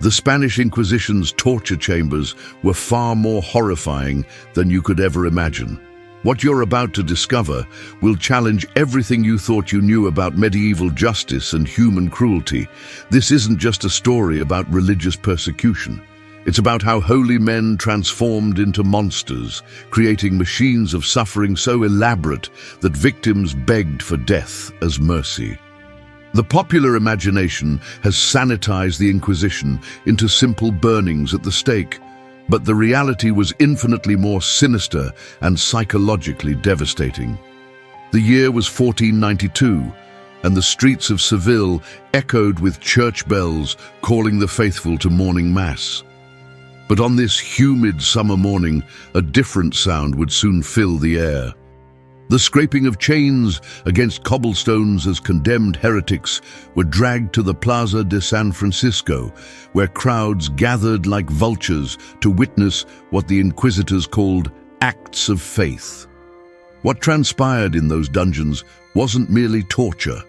The Spanish Inquisition's torture chambers were far more horrifying than you could ever imagine. What you're about to discover will challenge everything you thought you knew about medieval justice and human cruelty. This isn't just a story about religious persecution. It's about how holy men transformed into monsters, creating machines of suffering so elaborate that victims begged for death as mercy. The popular imagination has sanitized the Inquisition into simple burnings at the stake, but the reality was infinitely more sinister and psychologically devastating. The year was 1492, and the streets of Seville echoed with church bells calling the faithful to morning mass. But on this humid summer morning, a different sound would soon fill the air. The scraping of chains against cobblestones as condemned heretics were dragged to the Plaza de San Francisco, where crowds gathered like vultures to witness what the inquisitors called acts of faith. What transpired in those dungeons wasn't merely torture.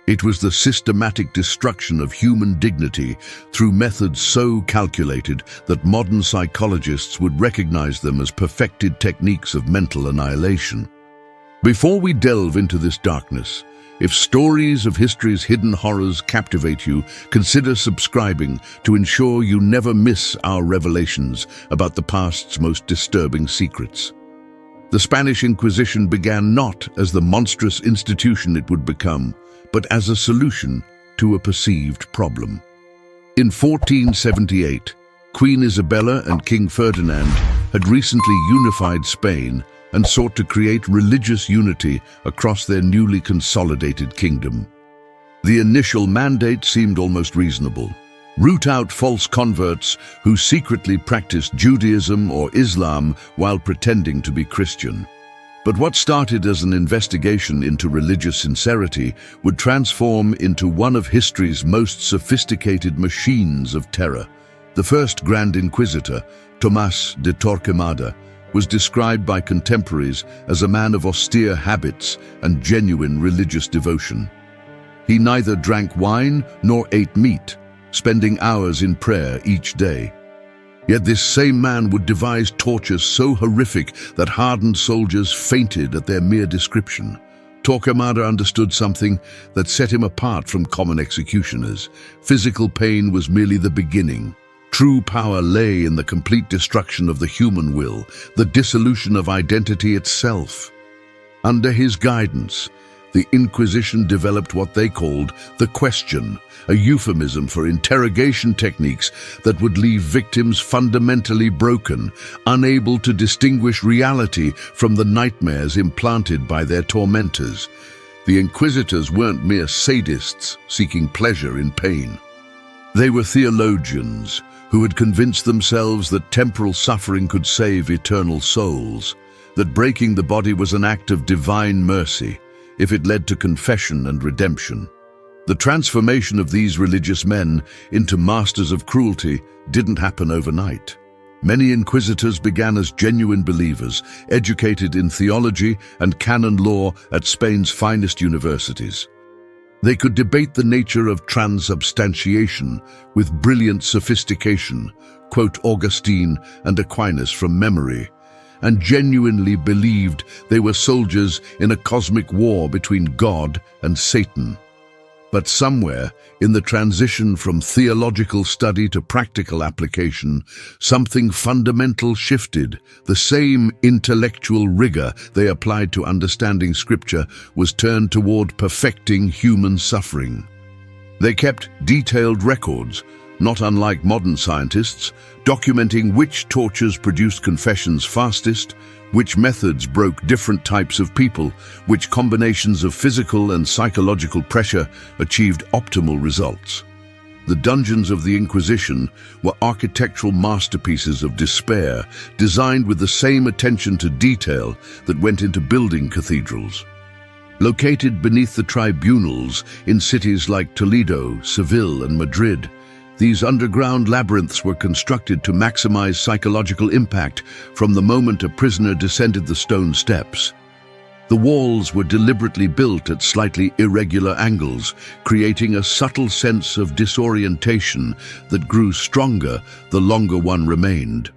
It was the systematic destruction of human dignity through methods so calculated that modern psychologists would recognize them as perfected techniques of mental annihilation. Before we delve into this darkness, if stories of history's hidden horrors captivate you, consider subscribing to ensure you never miss our revelations about the past's most disturbing secrets. The Spanish Inquisition began not as the monstrous institution it would become, but as a solution to a perceived problem. In 1478, Queen Isabella and King Ferdinand had recently unified Spain and sought to create religious unity across their newly consolidated kingdom. The initial mandate seemed almost reasonable. Root out false converts who secretly practiced Judaism or Islam while pretending to be Christian. But what started as an investigation into religious sincerity would transform into one of history's most sophisticated machines of terror. The first Grand Inquisitor, Tomás de Torquemada, was described by contemporaries as a man of austere habits and genuine religious devotion. He neither drank wine nor ate meat, spending hours in prayer each day. Yet this same man would devise tortures so horrific that hardened soldiers fainted at their mere description. Torquemada understood something that set him apart from common executioners. Physical pain was merely the beginning. True power lay in the complete destruction of the human will, the dissolution of identity itself. Under his guidance, the Inquisition developed what they called the question, a euphemism for interrogation techniques that would leave victims fundamentally broken, unable to distinguish reality from the nightmares implanted by their tormentors. The Inquisitors weren't mere sadists seeking pleasure in pain. They were theologians who had convinced themselves that temporal suffering could save eternal souls, that breaking the body was an act of divine mercy if it led to confession and redemption. The transformation of these religious men into masters of cruelty didn't happen overnight. Many inquisitors began as genuine believers, educated in theology and canon law at Spain's finest universities. They could debate the nature of transubstantiation with brilliant sophistication, quote Augustine and Aquinas from memory, and genuinely believed they were soldiers in a cosmic war between God and Satan. But somewhere, in the transition from theological study to practical application, something fundamental shifted. The same intellectual rigor they applied to understanding Scripture was turned toward perfecting human suffering. They kept detailed records, not unlike modern scientists, documenting which tortures produced confessions fastest, which methods broke different types of people, which combinations of physical and psychological pressure achieved optimal results. The dungeons of the Inquisition were architectural masterpieces of despair, designed with the same attention to detail that went into building cathedrals. Located beneath the tribunals in cities like Toledo, Seville, and Madrid, these underground labyrinths were constructed to maximize psychological impact from the moment a prisoner descended the stone steps. The walls were deliberately built at slightly irregular angles, creating a subtle sense of disorientation that grew stronger the longer one remained.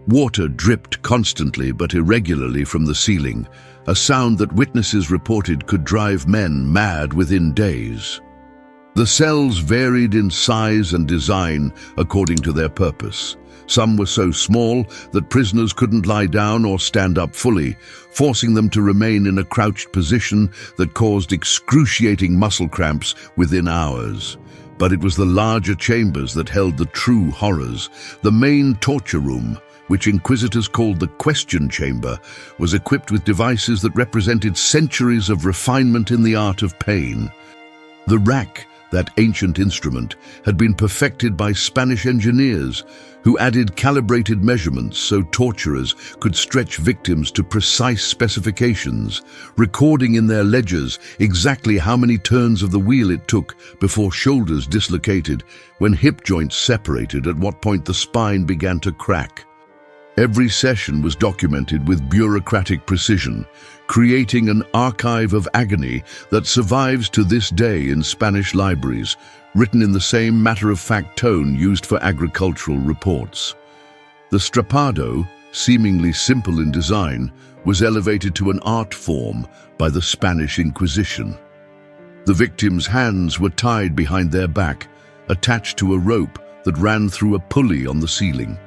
Water dripped constantly but irregularly from the ceiling, a sound that witnesses reported could drive men mad within days. The cells varied in size and design according to their purpose. Some were so small that prisoners couldn't lie down or stand up fully, forcing them to remain in a crouched position that caused excruciating muscle cramps within hours. But it was the larger chambers that held the true horrors. The main torture room, which inquisitors called the question chamber, was equipped with devices that represented centuries of refinement in the art of pain. The rack, that ancient instrument, had been perfected by Spanish engineers who added calibrated measurements so torturers could stretch victims to precise specifications, recording in their ledgers exactly how many turns of the wheel it took before shoulders dislocated, when hip joints separated, at what point the spine began to crack. Every session was documented with bureaucratic precision, creating an archive of agony that survives to this day in Spanish libraries, written in the same matter-of-fact tone used for agricultural reports. The strappado, seemingly simple in design, was elevated to an art form by the Spanish Inquisition. The victims' hands were tied behind their back, attached to a rope that ran through a pulley on the ceiling.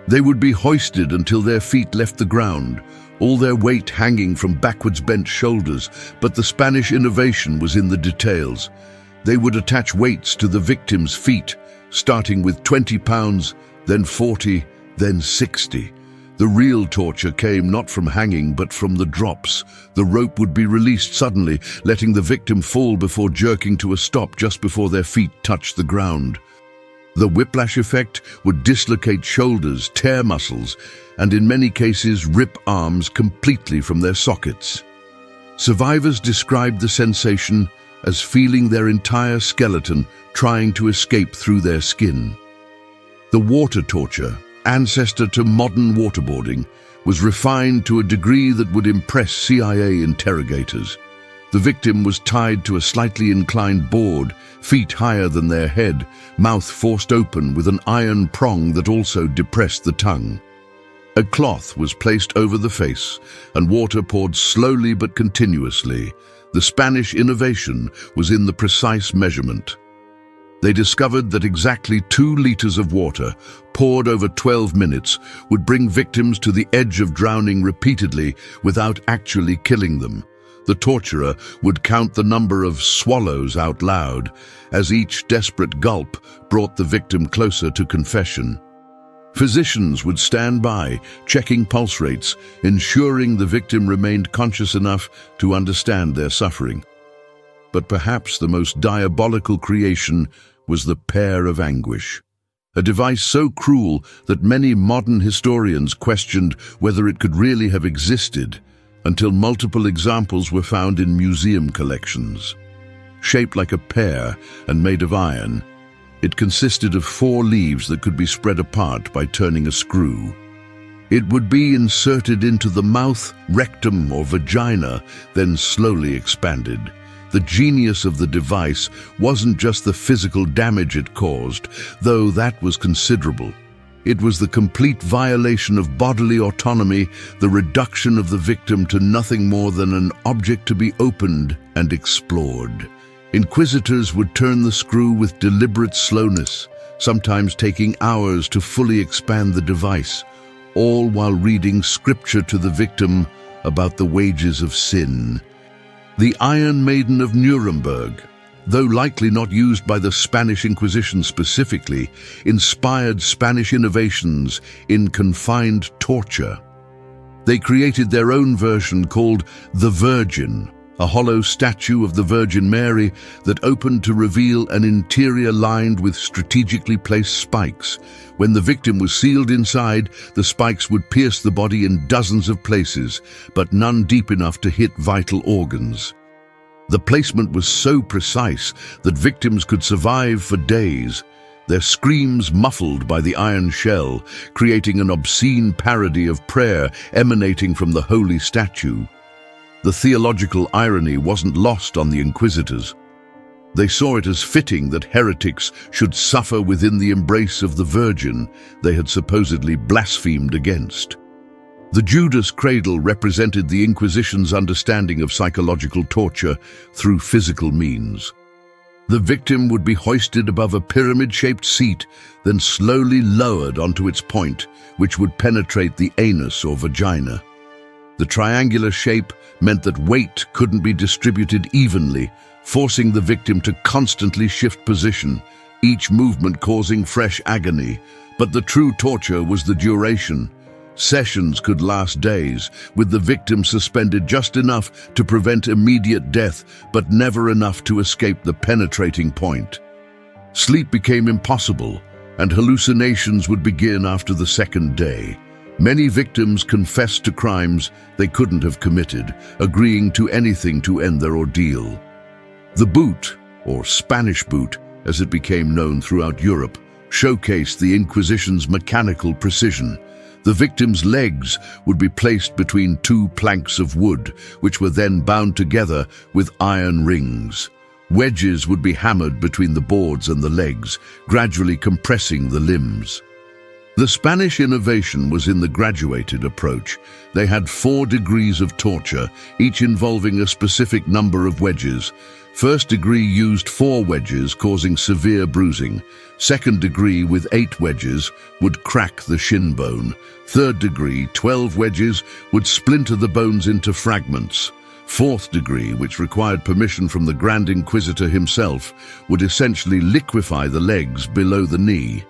They would be hoisted until their feet left the ground, all their weight hanging from backwards bent shoulders, but the Spanish innovation was in the details. They would attach weights to the victim's feet, starting with 20 pounds, then 40, then 60. The real torture came not from hanging, but from the drops. The rope would be released suddenly, letting the victim fall before jerking to a stop just before their feet touched the ground. The whiplash effect would dislocate shoulders, tear muscles, and in many cases rip arms completely from their sockets. Survivors described the sensation as feeling their entire skeleton trying to escape through their skin. The water torture, ancestor to modern waterboarding, was refined to a degree that would impress CIA interrogators. The victim was tied to a slightly inclined board, feet higher than their head, mouth forced open with an iron prong that also depressed the tongue. A cloth was placed over the face, and water poured slowly but continuously. The Spanish innovation was in the precise measurement. They discovered that exactly 2 liters of water, poured over 12 minutes, would bring victims to the edge of drowning repeatedly without actually killing them. The torturer would count the number of swallows out loud, as each desperate gulp brought the victim closer to confession. Physicians would stand by, checking pulse rates, ensuring the victim remained conscious enough to understand their suffering. But perhaps the most diabolical creation was the pear of anguish, a device so cruel that many modern historians questioned whether it could really have existed, until multiple examples were found in museum collections. Shaped like a pear and made of iron, it consisted of 4 leaves that could be spread apart by turning a screw. It would be inserted into the mouth, rectum, or vagina, then slowly expanded. The genius of the device wasn't just the physical damage it caused, though that was considerable. It was the complete violation of bodily autonomy, the reduction of the victim to nothing more than an object to be opened and explored. Inquisitors would turn the screw with deliberate slowness, sometimes taking hours to fully expand the device, all while reading scripture to the victim about the wages of sin. The Iron Maiden of Nuremberg, though likely not used by the Spanish Inquisition specifically, inspired Spanish innovations in confined torture. They created their own version called the Virgin, a hollow statue of the Virgin Mary that opened to reveal an interior lined with strategically placed spikes. When the victim was sealed inside, the spikes would pierce the body in dozens of places, but none deep enough to hit vital organs. The placement was so precise that victims could survive for days, their screams muffled by the iron shell, creating an obscene parody of prayer emanating from the holy statue. The theological irony wasn't lost on the inquisitors. They saw it as fitting that heretics should suffer within the embrace of the Virgin they had supposedly blasphemed against. The Judas cradle represented the Inquisition's understanding of psychological torture through physical means. The victim would be hoisted above a pyramid-shaped seat, then slowly lowered onto its point, which would penetrate the anus or vagina. The triangular shape meant that weight couldn't be distributed evenly, forcing the victim to constantly shift position, each movement causing fresh agony. But the true torture was the duration. Sessions could last days, with the victim suspended just enough to prevent immediate death, but never enough to escape the penetrating point. Sleep became impossible, and hallucinations would begin after the second day. Many victims confessed to crimes they couldn't have committed, agreeing to anything to end their ordeal. The boot, or Spanish boot, as it became known throughout Europe, showcased the Inquisition's mechanical precision. The victim's legs would be placed between two planks of wood, which were then bound together with iron rings. Wedges would be hammered between the boards and the legs, gradually compressing the limbs. The Spanish innovation was in the graduated approach. They had 4 degrees of torture, each involving a specific number of wedges. First degree used 4 wedges, causing severe bruising. Second degree, with 8 wedges, would crack the shin bone. Third degree, 12 wedges, would splinter the bones into fragments. Fourth degree, which required permission from the Grand Inquisitor himself, would essentially liquefy the legs below the knee.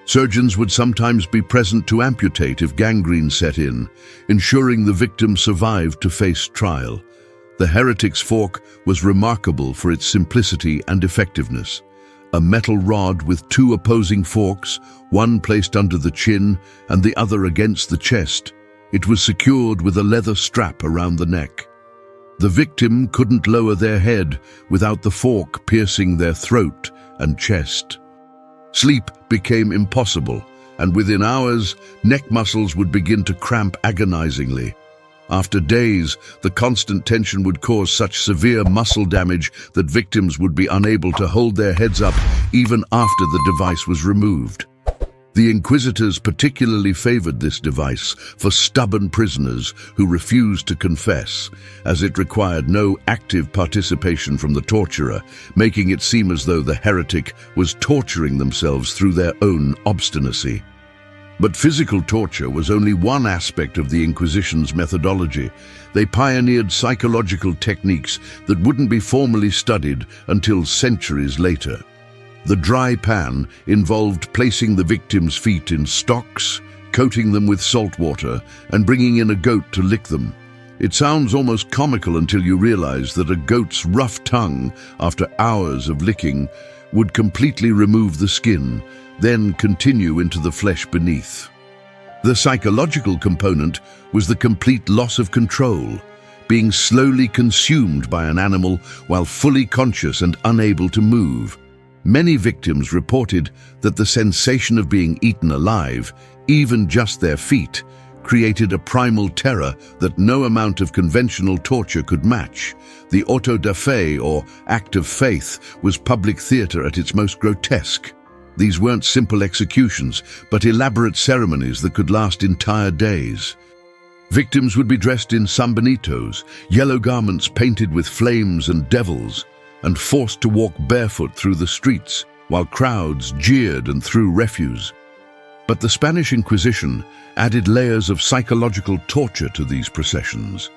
Surgeons would sometimes be present to amputate if gangrene set in, ensuring the victim survived to face trial. The heretic's fork was remarkable for its simplicity and effectiveness. A metal rod with 2 opposing forks, one placed under the chin and the other against the chest. It was secured with a leather strap around the neck. The victim couldn't lower their head without the fork piercing their throat and chest. Sleep became impossible, and within hours, neck muscles would begin to cramp agonizingly. After days, the constant tension would cause such severe muscle damage that victims would be unable to hold their heads up even after the device was removed. The Inquisitors particularly favored this device for stubborn prisoners who refused to confess, as it required no active participation from the torturer, making it seem as though the heretic was torturing themselves through their own obstinacy. But physical torture was only one aspect of the Inquisition's methodology. They pioneered psychological techniques that wouldn't be formally studied until centuries later. The dry pan involved placing the victim's feet in stocks, coating them with salt water, and bringing in a goat to lick them. It sounds almost comical until you realize that a goat's rough tongue, after hours of licking, would completely remove the skin, then continue into the flesh beneath. The psychological component was the complete loss of control, being slowly consumed by an animal while fully conscious and unable to move. Many victims reported that the sensation of being eaten alive, even just their feet, created a primal terror that no amount of conventional torture could match. The auto da fe, or act of faith, was public theater at its most grotesque. These weren't simple executions, but elaborate ceremonies that could last entire days. Victims would be dressed in sanbenitos, yellow garments painted with flames and devils, and forced to walk barefoot through the streets, while crowds jeered and threw refuse. But the Spanish Inquisition added layers of psychological torture to these processions.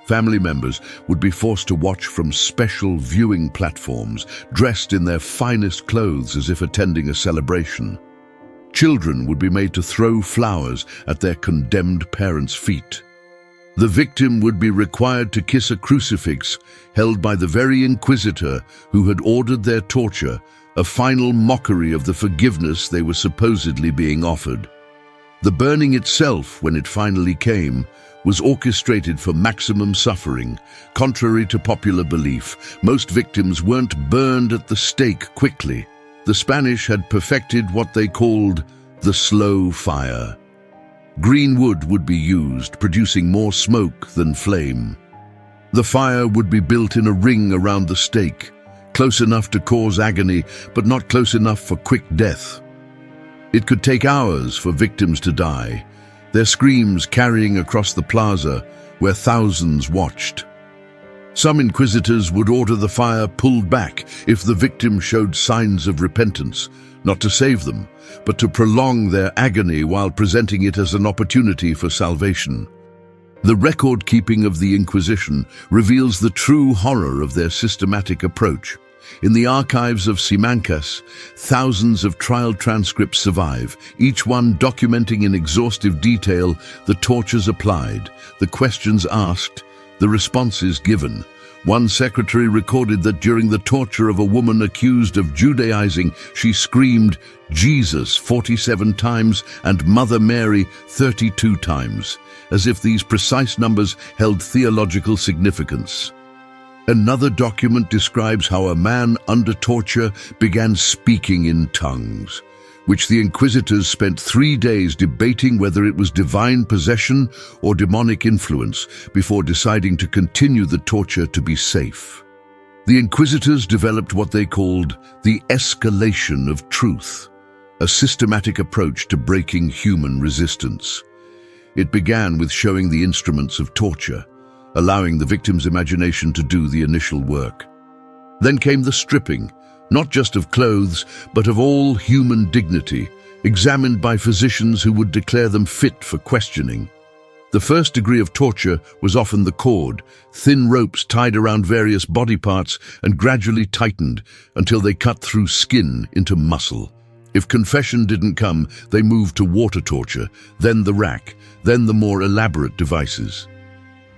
Family members would be forced to watch from special viewing platforms, dressed in their finest clothes as if attending a celebration. Children would be made to throw flowers at their condemned parents' feet. The victim would be required to kiss a crucifix held by the very inquisitor who had ordered their torture, a final mockery of the forgiveness they were supposedly being offered. The burning itself, when it finally came, was orchestrated for maximum suffering. Contrary to popular belief, most victims weren't burned at the stake quickly. The Spanish had perfected what they called the slow fire. Green wood would be used, producing more smoke than flame. The fire would be built in a ring around the stake, close enough to cause agony, but not close enough for quick death. It could take hours for victims to die, their screams carrying across the plaza where thousands watched. Some inquisitors would order the fire pulled back if the victim showed signs of repentance, not to save them, but to prolong their agony while presenting it as an opportunity for salvation. The record-keeping of the Inquisition reveals the true horror of their systematic approach. In the archives of Simancas, thousands of trial transcripts survive, each one documenting in exhaustive detail the tortures applied, the questions asked, the responses given. One secretary recorded that during the torture of a woman accused of Judaizing, she screamed, "Jesus," 47 times and "Mother Mary," 32 times, as if these precise numbers held theological significance. Another document describes how a man under torture began speaking in tongues, which the inquisitors spent 3 days debating whether it was divine possession or demonic influence before deciding to continue the torture to be safe. The inquisitors developed what they called the escalation of truth, a systematic approach to breaking human resistance. It began with showing the instruments of torture, allowing the victim's imagination to do the initial work. Then came the stripping, not just of clothes, but of all human dignity, examined by physicians who would declare them fit for questioning. The first degree of torture was often the cord, thin ropes tied around various body parts and gradually tightened until they cut through skin into muscle. If confession didn't come, they moved to water torture, then the rack, then the more elaborate devices.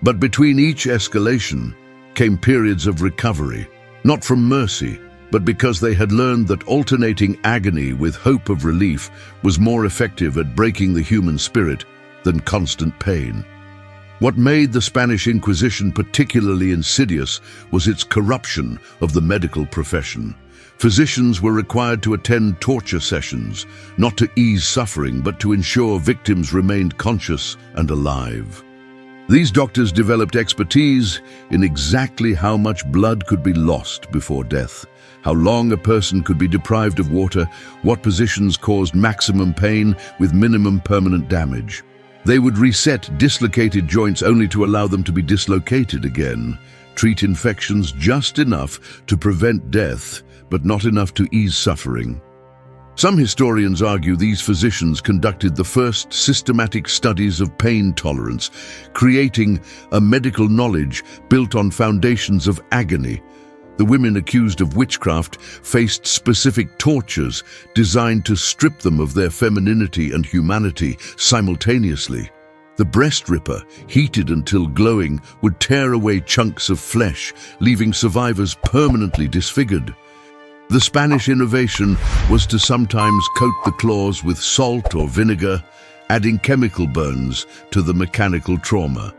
But between each escalation came periods of recovery, not from mercy, but because they had learned that alternating agony with hope of relief was more effective at breaking the human spirit than constant pain. What made the Spanish Inquisition particularly insidious was its corruption of the medical profession. Physicians were required to attend torture sessions, not to ease suffering, but to ensure victims remained conscious and alive. These doctors developed expertise in exactly how much blood could be lost before death, how long a person could be deprived of water, what positions caused maximum pain with minimum permanent damage. They would reset dislocated joints only to allow them to be dislocated again, treat infections just enough to prevent death, but not enough to ease suffering. Some historians argue these physicians conducted the first systematic studies of pain tolerance, creating a medical knowledge built on foundations of agony. The women accused of witchcraft faced specific tortures designed to strip them of their femininity and humanity simultaneously. The breast ripper, heated until glowing, would tear away chunks of flesh, leaving survivors permanently disfigured. The Spanish innovation was to sometimes coat the claws with salt or vinegar, adding chemical burns to the mechanical trauma.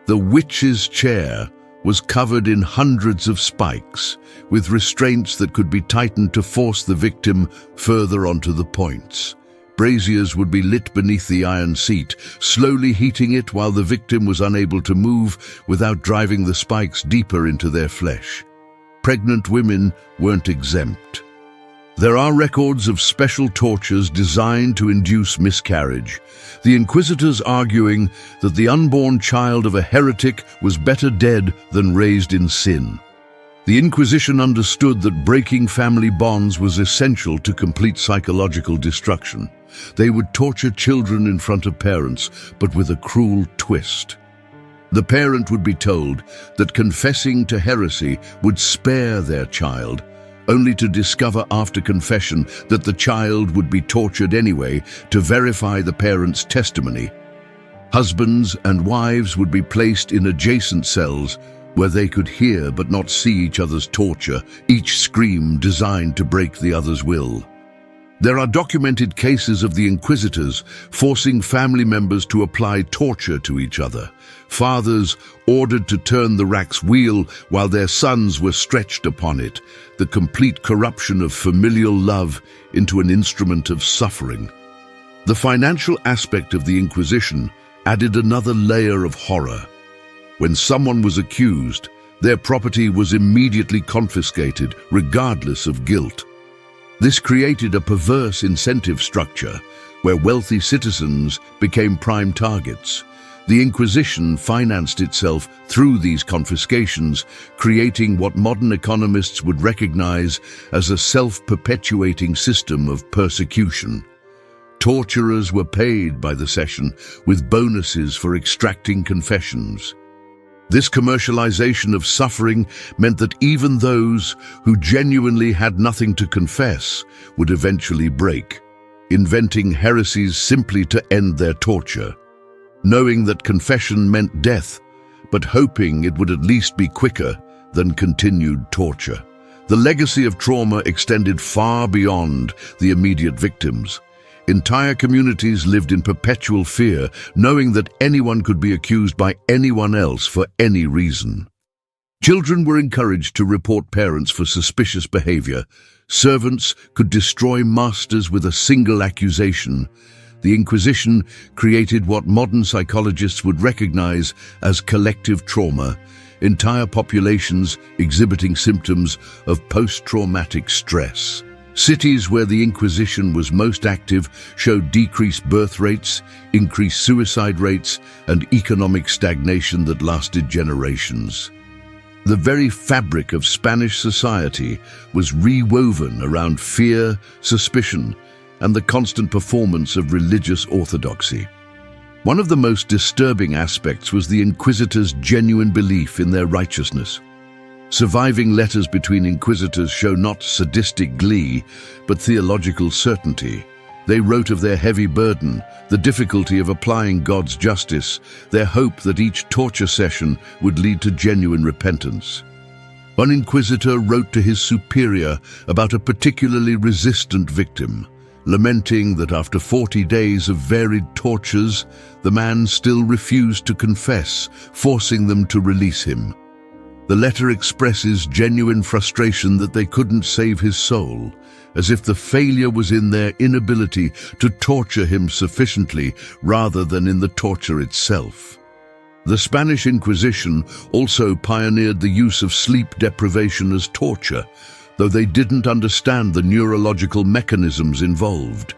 The witch's chair was covered in hundreds of spikes, with restraints that could be tightened to force the victim further onto the points. Braziers would be lit beneath the iron seat, slowly heating it while the victim was unable to move without driving the spikes deeper into their flesh. Pregnant women weren't exempt. There are records of special tortures designed to induce miscarriage, the inquisitors arguing that the unborn child of a heretic was better dead than raised in sin. The Inquisition understood that breaking family bonds was essential to complete psychological destruction. They would torture children in front of parents, but with a cruel twist. The parent would be told that confessing to heresy would spare their child, only to discover after confession that the child would be tortured anyway to verify the parent's testimony. Husbands and wives would be placed in adjacent cells where they could hear but not see each other's torture, each scream designed to break the other's will. There are documented cases of the inquisitors forcing family members to apply torture to each other. Fathers ordered to turn the rack's wheel while their sons were stretched upon it, the complete corruption of familial love into an instrument of suffering. The financial aspect of the Inquisition added another layer of horror. When someone was accused, their property was immediately confiscated, regardless of guilt. This created a perverse incentive structure where wealthy citizens became prime targets. The Inquisition financed itself through these confiscations, creating what modern economists would recognize as a self-perpetuating system of persecution. Torturers were paid by the session with bonuses for extracting confessions. This commercialization of suffering meant that even those who genuinely had nothing to confess would eventually break, inventing heresies simply to end their torture. Knowing that confession meant death, but hoping it would at least be quicker than continued torture. The legacy of trauma extended far beyond the immediate victims. Entire communities lived in perpetual fear, knowing that anyone could be accused by anyone else for any reason. Children were encouraged to report parents for suspicious behavior. Servants could destroy masters with a single accusation. The Inquisition created what modern psychologists would recognize as collective trauma, entire populations exhibiting symptoms of post-traumatic stress. Cities where the Inquisition was most active showed decreased birth rates, increased suicide rates, and economic stagnation that lasted generations. The very fabric of Spanish society was rewoven around fear, suspicion, and the constant performance of religious orthodoxy. One of the most disturbing aspects was the inquisitors' genuine belief in their righteousness. Surviving letters between inquisitors show not sadistic glee, but theological certainty. They wrote of their heavy burden, the difficulty of applying God's justice, their hope that each torture session would lead to genuine repentance. One inquisitor wrote to his superior about a particularly resistant victim, lamenting that after 40 days of varied tortures, the man still refused to confess, forcing them to release him. The letter expresses genuine frustration that they couldn't save his soul, as if the failure was in their inability to torture him sufficiently rather than in the torture itself. The Spanish Inquisition also pioneered the use of sleep deprivation as torture, though they didn't understand the neurological mechanisms involved.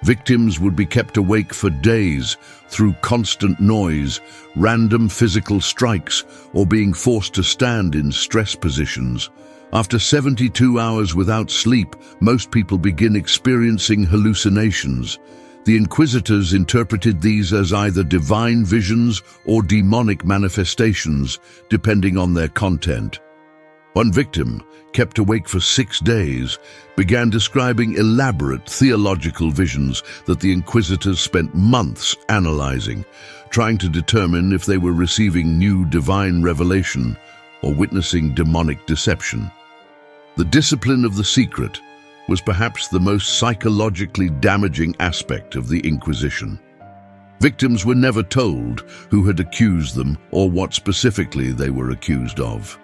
Victims would be kept awake for days through constant noise, random physical strikes, or being forced to stand in stress positions. After 72 hours without sleep, most people begin experiencing hallucinations. The inquisitors interpreted these as either divine visions or demonic manifestations, depending on their content. One victim, kept awake for 6 days, began describing elaborate theological visions that the inquisitors spent months analyzing, trying to determine if they were receiving new divine revelation or witnessing demonic deception. The discipline of the secret was perhaps the most psychologically damaging aspect of the Inquisition. Victims were never told who had accused them or what specifically they were accused of.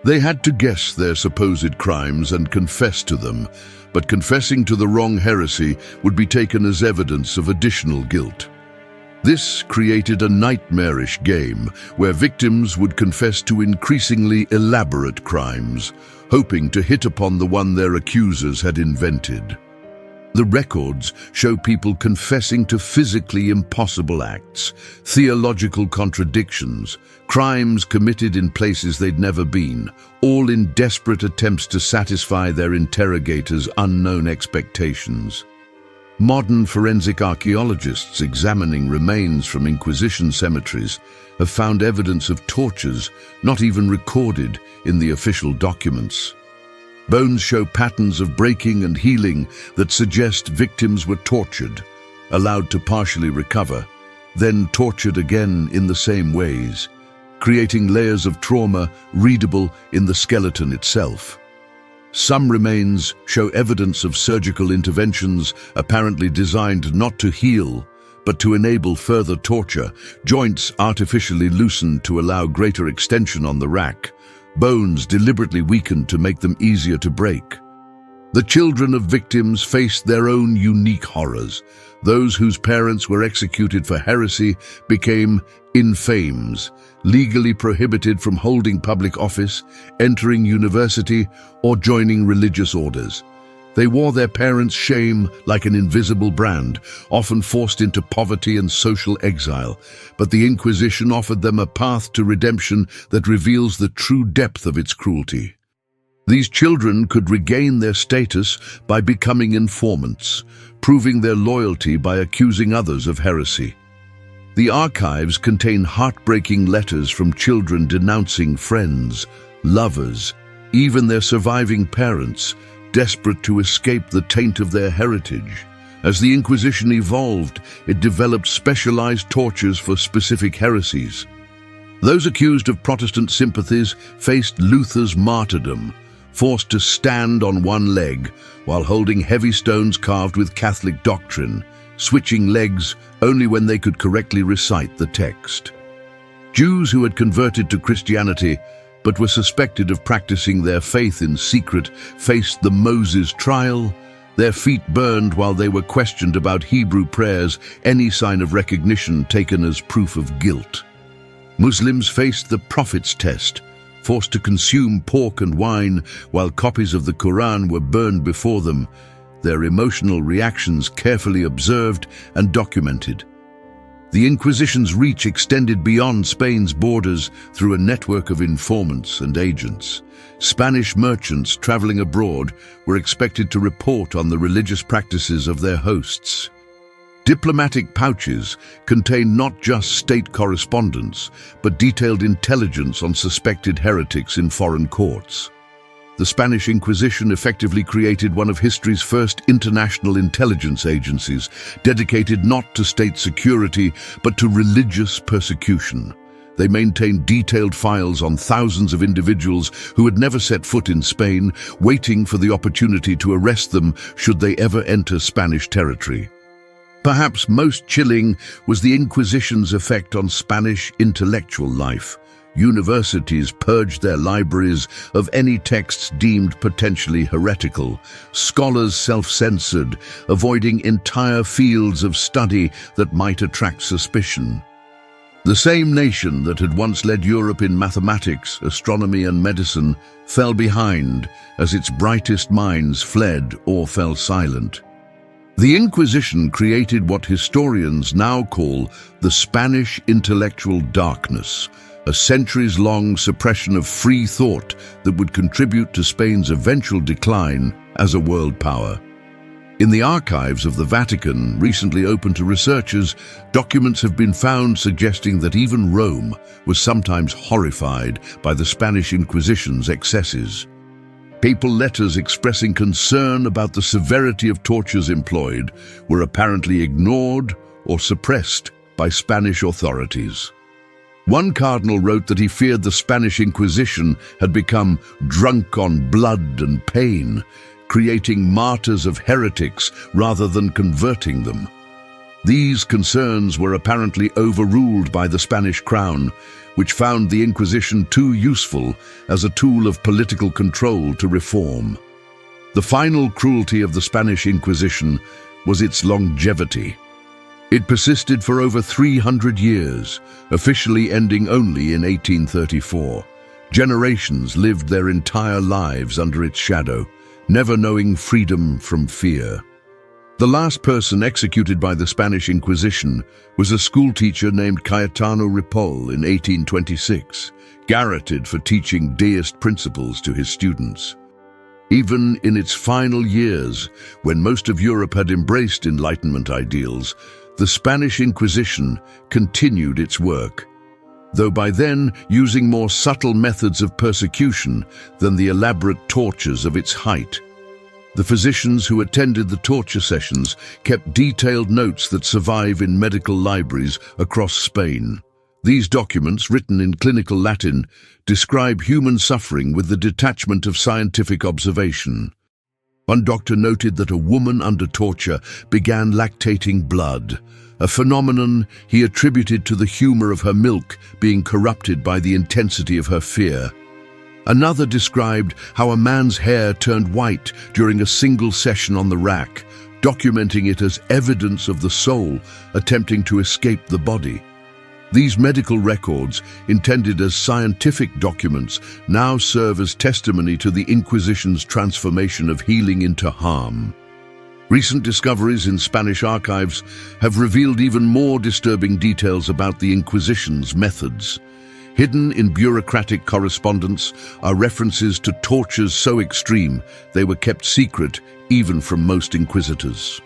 They had to guess their supposed crimes and confess to them, but confessing to the wrong heresy would be taken as evidence of additional guilt. This created a nightmarish game where victims would confess to increasingly elaborate crimes, hoping to hit upon the one their accusers had invented. The records show people confessing to physically impossible acts, theological contradictions, crimes committed in places they'd never been, all in desperate attempts to satisfy their interrogators' unknown expectations. Modern forensic archaeologists examining remains from Inquisition cemeteries have found evidence of tortures not even recorded in the official documents. Bones show patterns of breaking and healing that suggest victims were tortured, allowed to partially recover, then tortured again in the same ways, creating layers of trauma readable in the skeleton itself. Some remains show evidence of surgical interventions apparently designed not to heal, but to enable further torture, joints artificially loosened to allow greater extension on the rack, bones deliberately weakened to make them easier to break. The children of victims faced their own unique horrors. Those whose parents were executed for heresy became infames, legally prohibited from holding public office, entering university, or joining religious orders. They wore their parents' shame like an invisible brand, often forced into poverty and social exile. But the Inquisition offered them a path to redemption that reveals the true depth of its cruelty. These children could regain their status by becoming informants, proving their loyalty by accusing others of heresy. The archives contain heartbreaking letters from children denouncing friends, lovers, even their surviving parents, desperate to escape the taint of their heritage. As the Inquisition evolved, it developed specialized tortures for specific heresies. Those accused of Protestant sympathies faced Luther's martyrdom, forced to stand on one leg while holding heavy stones carved with Catholic doctrine, switching legs only when they could correctly recite the text. Jews who had converted to Christianity but were suspected of practicing their faith in secret faced the Moses trial, their feet burned while they were questioned about Hebrew prayers, any sign of recognition taken as proof of guilt. Muslims faced the prophet's test, forced to consume pork and wine while copies of the Quran were burned before them, their emotional reactions carefully observed and documented. The Inquisition's reach extended beyond Spain's borders through a network of informants and agents. Spanish merchants traveling abroad were expected to report on the religious practices of their hosts. Diplomatic pouches contained not just state correspondence, but detailed intelligence on suspected heretics in foreign courts. The Spanish Inquisition effectively created one of history's first international intelligence agencies, dedicated not to state security, but to religious persecution. They maintained detailed files on thousands of individuals who had never set foot in Spain, waiting for the opportunity to arrest them should they ever enter Spanish territory. Perhaps most chilling was the Inquisition's effect on Spanish intellectual life. Universities purged their libraries of any texts deemed potentially heretical. Scholars self-censored, avoiding entire fields of study that might attract suspicion. The same nation that had once led Europe in mathematics, astronomy, and medicine fell behind as its brightest minds fled or fell silent. The Inquisition created what historians now call the Spanish intellectual darkness, a centuries-long suppression of free thought that would contribute to Spain's eventual decline as a world power. In the archives of the Vatican, recently open to researchers, documents have been found suggesting that even Rome was sometimes horrified by the Spanish Inquisition's excesses. Papal letters expressing concern about the severity of tortures employed were apparently ignored or suppressed by Spanish authorities. One cardinal wrote that he feared the Spanish Inquisition had become drunk on blood and pain, creating martyrs of heretics rather than converting them. These concerns were apparently overruled by the Spanish crown, which found the Inquisition too useful as a tool of political control to reform. The final cruelty of the Spanish Inquisition was its longevity. It persisted for over 300 years, officially ending only in 1834. Generations lived their entire lives under its shadow, never knowing freedom from fear. The last person executed by the Spanish Inquisition was a schoolteacher named Cayetano Ripoll in 1826, garroted for teaching deist principles to his students. Even in its final years, when most of Europe had embraced Enlightenment ideals, the Spanish Inquisition continued its work, though by then using more subtle methods of persecution than the elaborate tortures of its height. The physicians who attended the torture sessions kept detailed notes that survive in medical libraries across Spain. These documents, written in clinical Latin, describe human suffering with the detachment of scientific observation. One doctor noted that a woman under torture began lactating blood, a phenomenon he attributed to the humor of her milk being corrupted by the intensity of her fear. Another described how a man's hair turned white during a single session on the rack, documenting it as evidence of the soul attempting to escape the body. These medical records, intended as scientific documents, now serve as testimony to the Inquisition's transformation of healing into harm. Recent discoveries in Spanish archives have revealed even more disturbing details about the Inquisition's methods. Hidden in bureaucratic correspondence are references to tortures so extreme they were kept secret even from most inquisitors.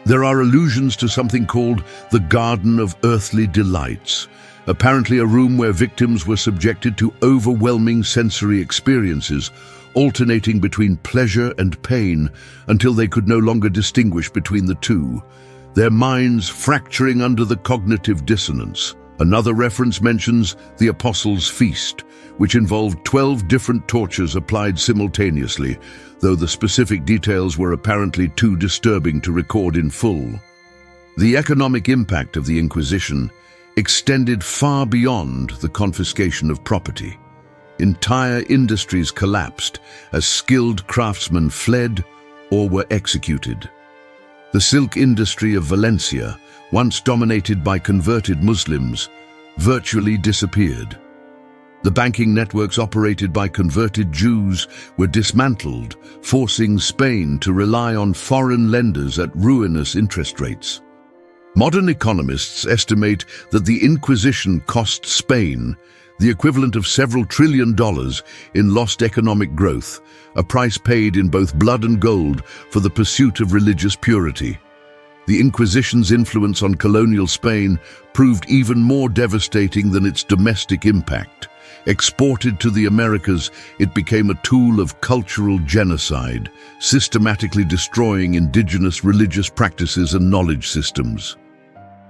There are allusions to something called the Garden of Earthly Delights, apparently a room where victims were subjected to overwhelming sensory experiences, alternating between pleasure and pain until they could no longer distinguish between the two, their minds fracturing under the cognitive dissonance. Another reference mentions the Apostles' Feast, which involved 12 different tortures applied simultaneously, though the specific details were apparently too disturbing to record in full. The economic impact of the Inquisition extended far beyond the confiscation of property. Entire industries collapsed as skilled craftsmen fled or were executed. The silk industry of Valencia, once dominated by converted Muslims, virtually disappeared. The banking networks operated by converted Jews were dismantled, forcing Spain to rely on foreign lenders at ruinous interest rates. Modern economists estimate that the Inquisition cost Spain the equivalent of several $1 trillion in lost economic growth, a price paid in both blood and gold for the pursuit of religious purity. The Inquisition's influence on colonial Spain proved even more devastating than its domestic impact. Exported to the Americas, it became a tool of cultural genocide, systematically destroying indigenous religious practices and knowledge systems.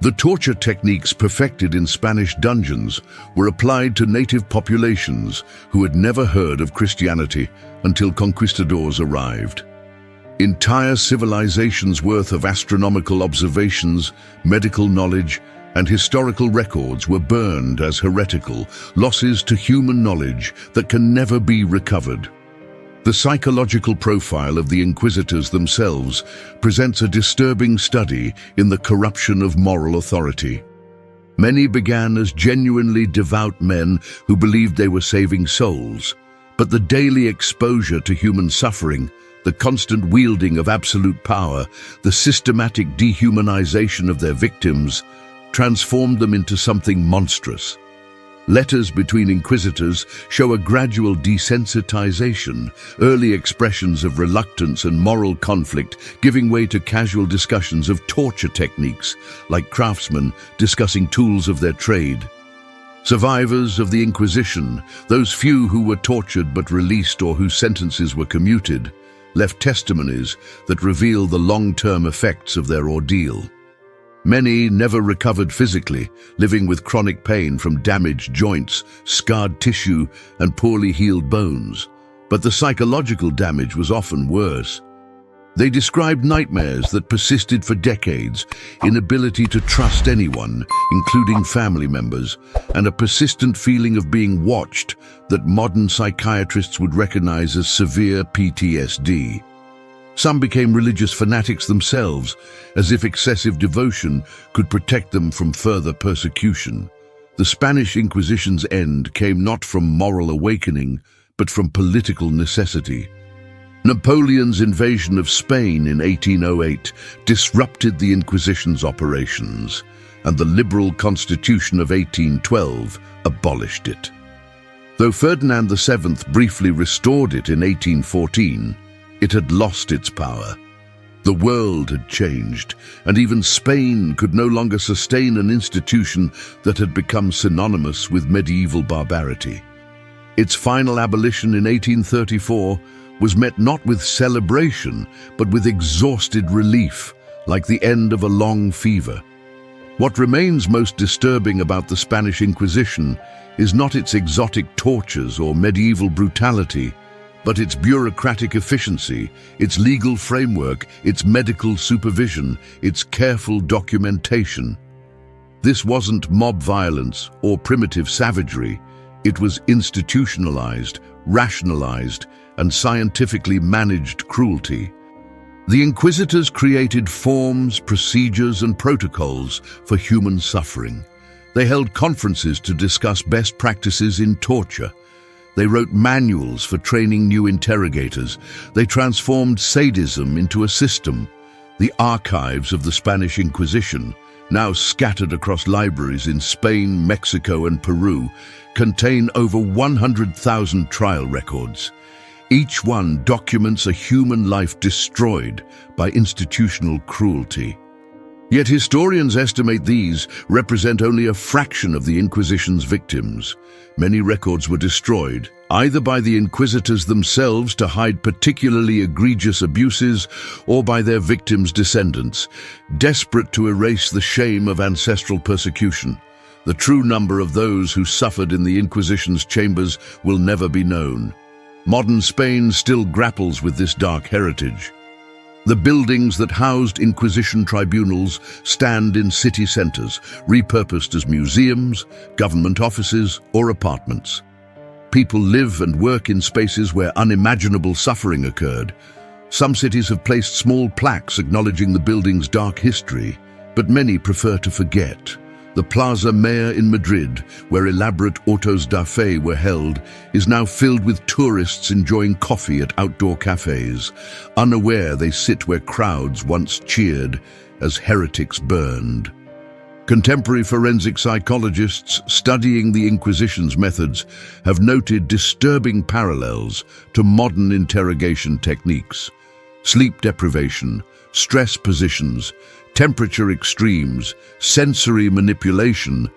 The torture techniques perfected in Spanish dungeons were applied to native populations who had never heard of Christianity until conquistadors arrived. Entire civilizations' worth of astronomical observations, medical knowledge, and historical records were burned as heretical, losses to human knowledge that can never be recovered. The psychological profile of the inquisitors themselves presents a disturbing study in the corruption of moral authority. Many began as genuinely devout men who believed they were saving souls, but the daily exposure to human suffering, the constant wielding of absolute power, the systematic dehumanization of their victims, transformed them into something monstrous. Letters between inquisitors show a gradual desensitization, early expressions of reluctance and moral conflict giving way to casual discussions of torture techniques, like craftsmen discussing tools of their trade. Survivors of the Inquisition, those few who were tortured but released or whose sentences were commuted, left testimonies that reveal the long-term effects of their ordeal. Many never recovered physically, living with chronic pain from damaged joints, scarred tissue, and poorly healed bones. But the psychological damage was often worse. They described nightmares that persisted for decades, inability to trust anyone, including family members, and a persistent feeling of being watched that modern psychiatrists would recognize as severe PTSD. Some became religious fanatics themselves, as if excessive devotion could protect them from further persecution. The Spanish Inquisition's end came not from moral awakening, but from political necessity. Napoleon's invasion of Spain in 1808 disrupted the Inquisition's operations, and the liberal constitution of 1812 abolished it. Though Ferdinand VII briefly restored it in 1814, it had lost its power. The world had changed, and even Spain could no longer sustain an institution that had become synonymous with medieval barbarity. Its final abolition in 1834 was met not with celebration, but with exhausted relief, like the end of a long fever. What remains most disturbing about the Spanish Inquisition is not its exotic tortures or medieval brutality, but its bureaucratic efficiency, its legal framework, its medical supervision, its careful documentation. This wasn't mob violence or primitive savagery. It was institutionalized, rationalized, and scientifically managed cruelty. The Inquisitors created forms, procedures, and protocols for human suffering. They held conferences to discuss best practices in torture. They wrote manuals for training new interrogators. They transformed sadism into a system. The archives of the Spanish Inquisition, now scattered across libraries in Spain, Mexico, and Peru, contain over 100,000 trial records. Each one documents a human life destroyed by institutional cruelty. Yet historians estimate these represent only a fraction of the Inquisition's victims. Many records were destroyed, either by the Inquisitors themselves to hide particularly egregious abuses, or by their victims' descendants, desperate to erase the shame of ancestral persecution. The true number of those who suffered in the Inquisition's chambers will never be known. Modern Spain still grapples with this dark heritage. The buildings that housed Inquisition tribunals stand in city centers, repurposed as museums, government offices, or apartments. People live and work in spaces where unimaginable suffering occurred. Some cities have placed small plaques acknowledging the building's dark history, but many prefer to forget. The Plaza Mayor in Madrid, where elaborate autos da fe were held, is now filled with tourists enjoying coffee at outdoor cafes, unaware they sit where crowds once cheered as heretics burned. Contemporary forensic psychologists studying the Inquisition's methods have noted disturbing parallels to modern interrogation techniques. Sleep deprivation, stress positions, temperature extremes, sensory manipulation,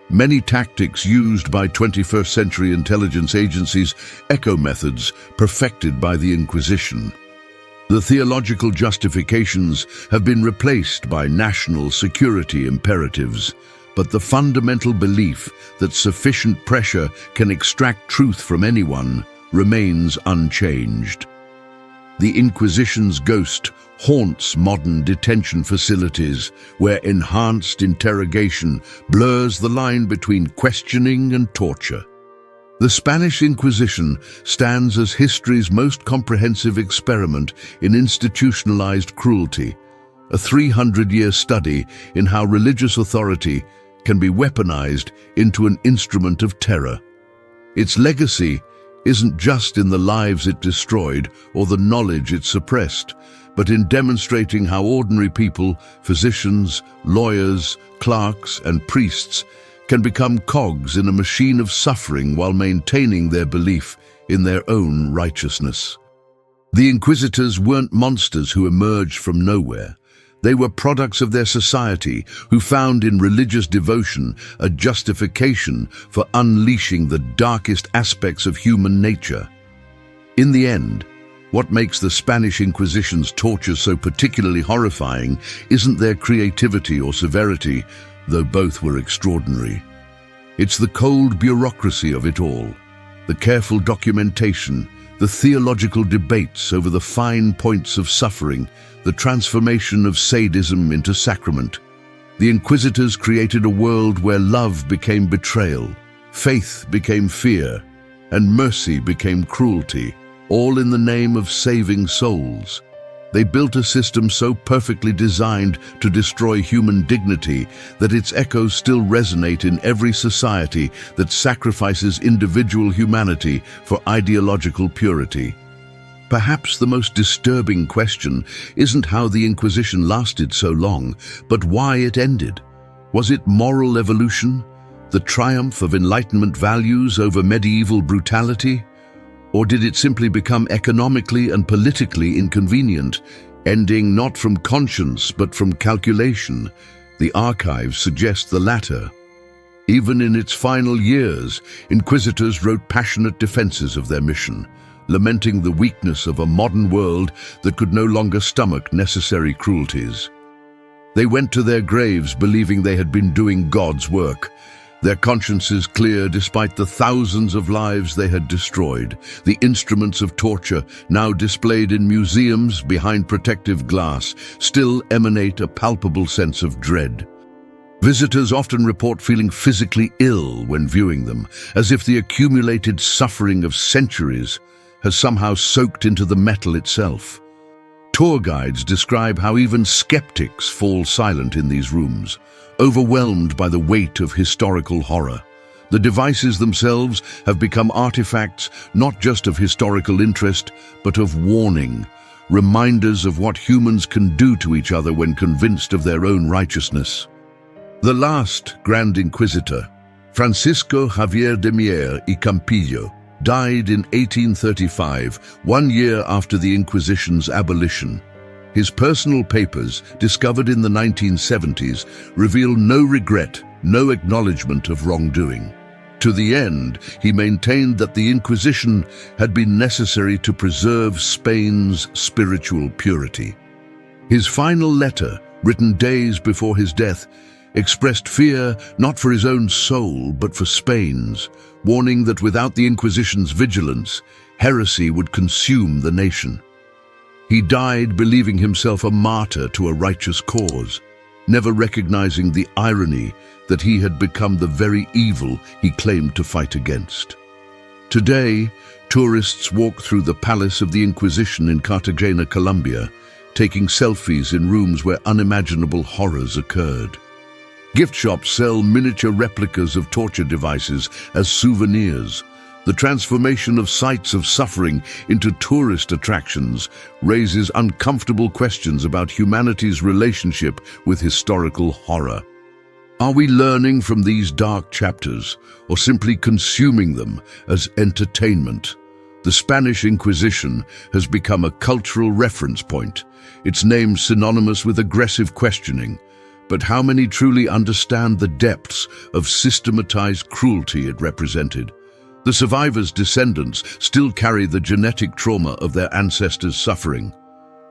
many tactics used by 21st century intelligence agencies echo methods perfected by the Inquisition. The theological justifications have been replaced by national security imperatives, but the fundamental belief that sufficient pressure can extract truth from anyone remains unchanged. The Inquisition's ghost haunts modern detention facilities where enhanced interrogation blurs the line between questioning and torture. The Spanish Inquisition stands as history's most comprehensive experiment in institutionalized cruelty, a 300-year study in how religious authority can be weaponized into an instrument of terror. Its legacy isn't just in the lives it destroyed or the knowledge it suppressed, but in demonstrating how ordinary people, physicians, lawyers, clerks, and priests can become cogs in a machine of suffering while maintaining their belief in their own righteousness. The Inquisitors weren't monsters who emerged from nowhere. They were products of their society who found in religious devotion a justification for unleashing the darkest aspects of human nature. In the end, what makes the Spanish Inquisition's torture so particularly horrifying isn't their creativity or severity, though both were extraordinary. It's the cold bureaucracy of it all, the careful documentation, the theological debates over the fine points of suffering, the transformation of sadism into sacrament. The Inquisitors created a world where love became betrayal, faith became fear, and mercy became cruelty, all in the name of saving souls. They built a system so perfectly designed to destroy human dignity that its echoes still resonate in every society that sacrifices individual humanity for ideological purity. Perhaps the most disturbing question isn't how the Inquisition lasted so long, but why it ended. Was it moral evolution, the triumph of Enlightenment values over medieval brutality? Or did it simply become economically and politically inconvenient, ending not from conscience but from calculation? The archives suggest the latter. Even in its final years, Inquisitors wrote passionate defenses of their mission, lamenting the weakness of a modern world that could no longer stomach necessary cruelties. They went to their graves believing they had been doing God's work, their consciences clear despite the thousands of lives they had destroyed. The instruments of torture, now displayed in museums behind protective glass, still emanate a palpable sense of dread. Visitors often report feeling physically ill when viewing them, as if the accumulated suffering of centuries has somehow soaked into the metal itself. Tour guides describe how even skeptics fall silent in these rooms, overwhelmed by the weight of historical horror. The devices themselves have become artifacts not just of historical interest, but of warning, reminders of what humans can do to each other when convinced of their own righteousness. The last Grand Inquisitor, Francisco Javier de Mier y Campillo, died in 1835, 1 year after the Inquisition's abolition. His personal papers, discovered in the 1970s, reveal no regret, no acknowledgement of wrongdoing. To the end, he maintained that the Inquisition had been necessary to preserve Spain's spiritual purity. His final letter, written days before his death, expressed fear not for his own soul but for Spain's, warning that without the Inquisition's vigilance, heresy would consume the nation. He died believing himself a martyr to a righteous cause, never recognizing the irony that he had become the very evil he claimed to fight against. Today, tourists walk through the Palace of the Inquisition in Cartagena, Colombia, taking selfies in rooms where unimaginable horrors occurred. Gift shops sell miniature replicas of torture devices as souvenirs. The transformation of sites of suffering into tourist attractions raises uncomfortable questions about humanity's relationship with historical horror. Are we learning from these dark chapters, or simply consuming them as entertainment? The Spanish Inquisition has become a cultural reference point, its name synonymous with aggressive questioning. But how many truly understand the depths of systematized cruelty it represented? The survivors' descendants still carry the genetic trauma of their ancestors' suffering.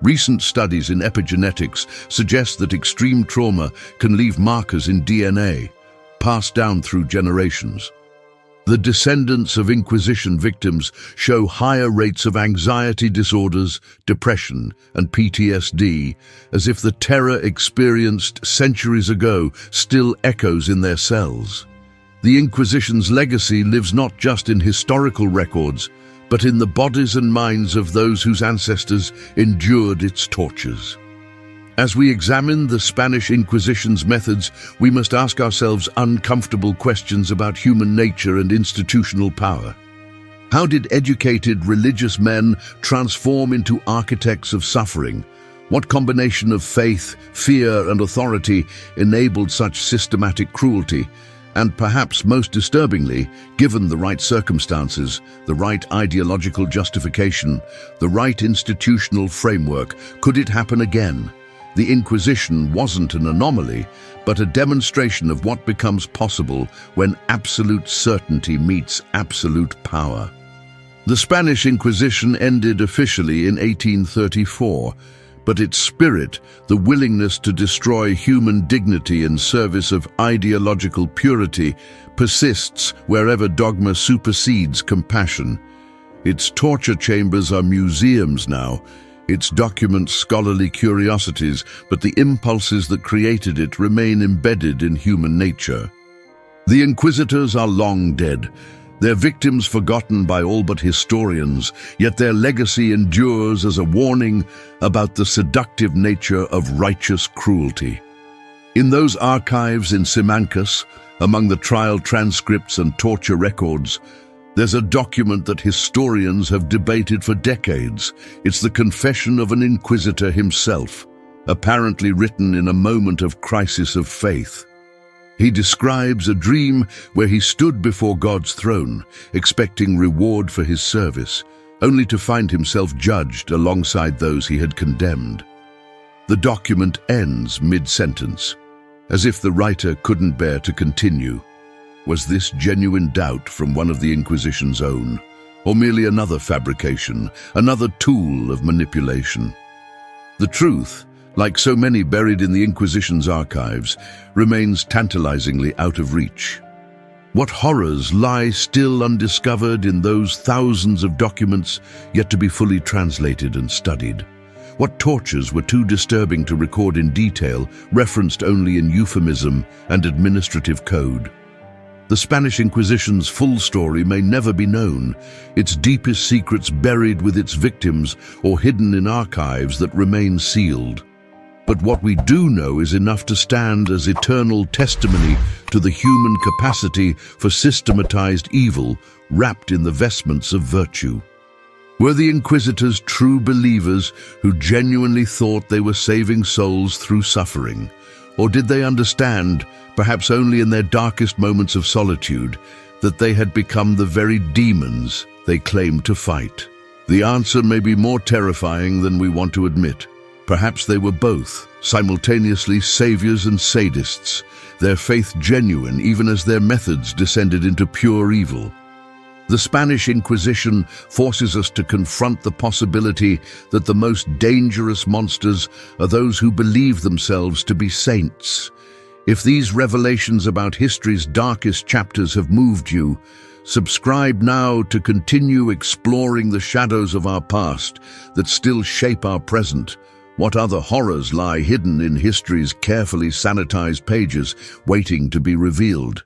Recent studies in epigenetics suggest that extreme trauma can leave markers in DNA, passed down through generations. The descendants of Inquisition victims show higher rates of anxiety disorders, depression, and PTSD, as if the terror experienced centuries ago still echoes in their cells. The Inquisition's legacy lives not just in historical records, but in the bodies and minds of those whose ancestors endured its tortures. As we examine the Spanish Inquisition's methods, we must ask ourselves uncomfortable questions about human nature and institutional power. How did educated religious men transform into architects of suffering? What combination of faith, fear, and authority enabled such systematic cruelty? And perhaps most disturbingly, given the right circumstances, the right ideological justification, the right institutional framework, could it happen again? The Inquisition wasn't an anomaly, but a demonstration of what becomes possible when absolute certainty meets absolute power. The Spanish Inquisition ended officially in 1834, but its spirit, the willingness to destroy human dignity in service of ideological purity, persists wherever dogma supersedes compassion. Its torture chambers are museums now, its documents scholarly curiosities, but the impulses that created it remain embedded in human nature. The Inquisitors are long dead, their victims forgotten by all but historians, yet their legacy endures as a warning about the seductive nature of righteous cruelty. In those archives in Simancas, among the trial transcripts and torture records, there's a document that historians have debated for decades. It's the confession of an inquisitor himself, apparently written in a moment of crisis of faith. He describes a dream where he stood before God's throne, expecting reward for his service, only to find himself judged alongside those he had condemned. The document ends mid-sentence, as if the writer couldn't bear to continue. Was this genuine doubt from one of the Inquisition's own, or merely another fabrication, another tool of manipulation? The truth, like so many buried in the Inquisition's archives, remains tantalizingly out of reach. What horrors lie still undiscovered in those thousands of documents yet to be fully translated and studied? What tortures were too disturbing to record in detail, referenced only in euphemism and administrative code? The Spanish Inquisition's full story may never be known, its deepest secrets buried with its victims or hidden in archives that remain sealed. But what we do know is enough to stand as eternal testimony to the human capacity for systematized evil wrapped in the vestments of virtue. Were the Inquisitors true believers who genuinely thought they were saving souls through suffering? Or did they understand, perhaps only in their darkest moments of solitude, that they had become the very demons they claimed to fight? The answer may be more terrifying than we want to admit. Perhaps they were both, simultaneously saviors and sadists, their faith genuine even as their methods descended into pure evil. The Spanish Inquisition forces us to confront the possibility that the most dangerous monsters are those who believe themselves to be saints. If these revelations about history's darkest chapters have moved you, subscribe now to continue exploring the shadows of our past that still shape our present. What other horrors lie hidden in history's carefully sanitized pages, waiting to be revealed?